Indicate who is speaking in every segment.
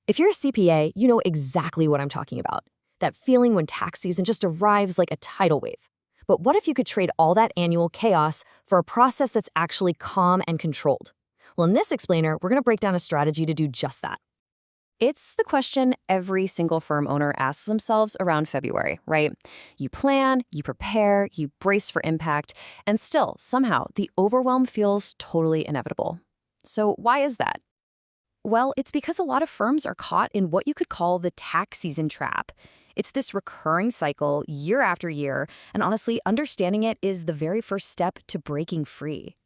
Speaker 1: If you're a CPA, you know exactly what I'm talking about. That feeling when tax season just arrives like a tidal wave. But what if you could trade all that annual chaos for a process that's actually calm and controlled? Well, in this explainer, we're going to break down a strategy to do just that. It's the question every single firm owner asks themselves around February, right? You plan, you prepare, you brace for impact, and still, somehow, the overwhelm feels totally inevitable. So why is that? Well, it's because a lot of firms are caught in what you could call the tax season trap. It's this recurring cycle year after year, and honestly, understanding it is the very first step to breaking free.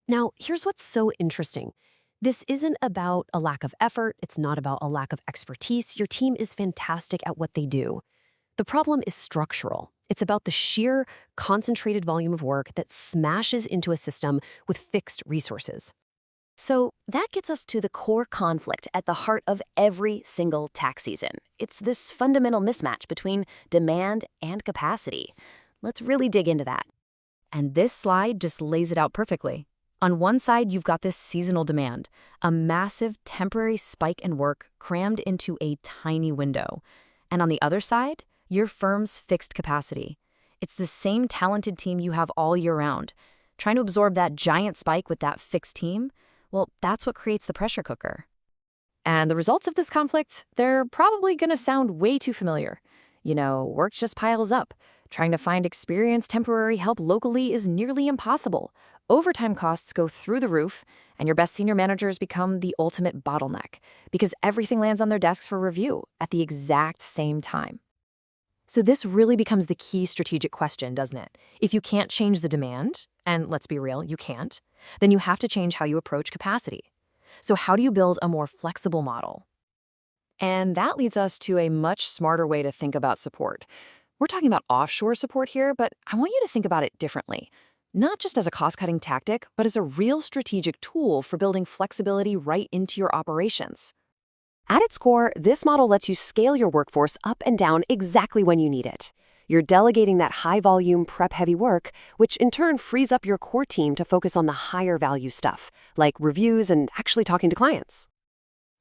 Speaker 1: Now, here's what's so interesting. This isn't about a lack of effort. It's not about a lack of expertise. Your team is fantastic at what they do. The problem is structural. It's about the sheer, concentrated volume of work that smashes into a system with fixed resources. So that gets us to the core conflict at the heart of every single tax season. It's this fundamental mismatch between demand and capacity. Let's really dig into that. And this slide just lays it out perfectly. On one side, you've got this seasonal demand, a massive temporary spike in work crammed into a tiny window. And on the other side, your firm's fixed capacity. It's the same talented team you have all year round. Trying to absorb that giant spike with that fixed team, well, that's what creates the pressure cooker. And the results of this conflict, they're probably going to sound way too familiar. Work just piles up. Trying to find experienced temporary help locally is nearly impossible. Overtime costs go through the roof, and your best senior managers become the ultimate bottleneck because everything lands on their desks for review at the exact same time. So this really becomes the key strategic question, doesn't it? If you can't change the demand, and let's be real, you can't, then you have to change how you approach capacity. So how do you build a more flexible model? And that leads us to a much smarter way to think about support. We're talking about offshore support here, but I want you to think about it differently. Not just as a cost-cutting tactic, but as a real strategic tool for building flexibility right into your operations. At its core, this model lets you scale your workforce up and down exactly when you need it. You're delegating that high-volume, prep-heavy work, which in turn frees up your core team to focus on the higher-value stuff, like reviews and actually talking to clients.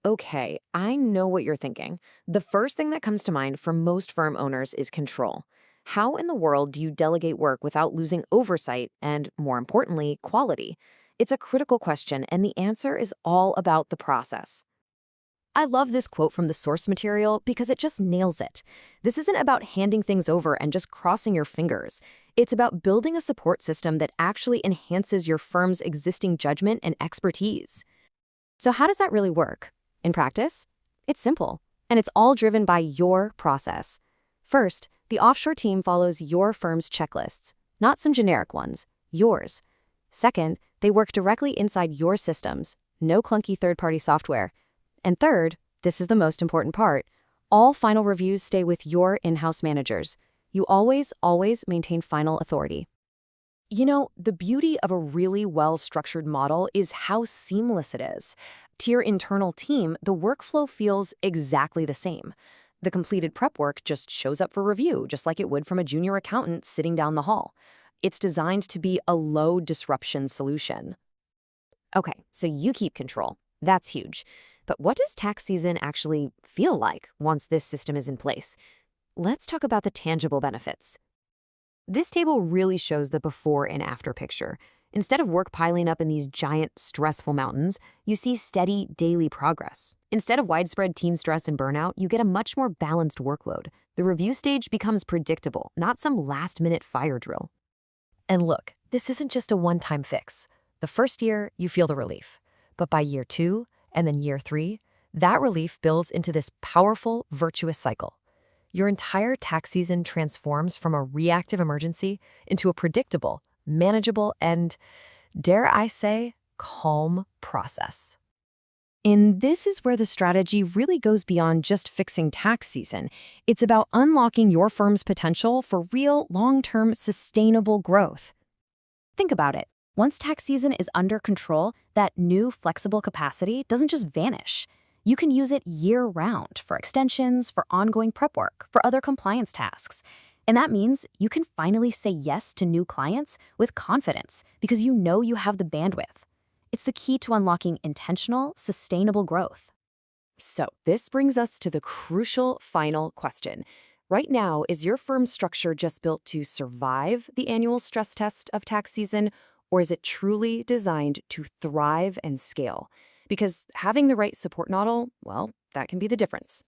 Speaker 1: Okay, I know what you're thinking. The first thing that comes to mind for most firm owners is control. How in the world do you delegate work without losing oversight and, more importantly, quality? It's a critical question, and the answer is all about the process. I love this quote from the source material because it just nails it. This isn't about handing things over and just crossing your fingers. It's about building a support system that actually enhances your firm's existing judgment and expertise. So how does that really work? In practice, it's simple, and it's all driven by your process. First, the offshore team follows your firm's checklists, not some generic ones, yours. Second, they work directly inside your systems, no clunky third-party software. And third, this is the most important part, all final reviews stay with your in-house managers. You always maintain final authority. The beauty of a really well-structured model is how seamless it is. To your internal team, the workflow feels exactly the same. The completed prep work just shows up for review, just like it would from a junior accountant sitting down the hall. It's designed to be a low-disruption solution. Okay, so you keep control. That's huge. But what does tax season actually feel like once this system is in place? Let's talk about the tangible benefits. This table really shows the before and after picture. Instead of work piling up in these giant, stressful mountains, you see steady, daily progress. Instead of widespread team stress and burnout, you get a much more balanced workload. The review stage becomes predictable, not some last-minute fire drill. And look, this isn't just a one-time fix. The first year, you feel the relief. But by year 2, and then year 3, that relief builds into this powerful, virtuous cycle. Your entire tax season transforms from a reactive emergency into a predictable, manageable, and, dare I say, calm process. And this is where the strategy really goes beyond just fixing tax season. It's about unlocking your firm's potential for real, long-term, sustainable growth. Think about it. Once tax season is under control, that new flexible capacity doesn't just vanish. You can use it year-round for extensions, for ongoing prep work, for other compliance tasks. And that means you can finally say yes to new clients with confidence because you know you have the bandwidth. It's the key to unlocking intentional, sustainable growth.
Speaker 2: So, this brings us to the crucial final question. Right now, is your firm's structure just built to survive the annual stress test of tax season, or is it truly designed to thrive and scale? Because having the right support model, well, that can be the difference.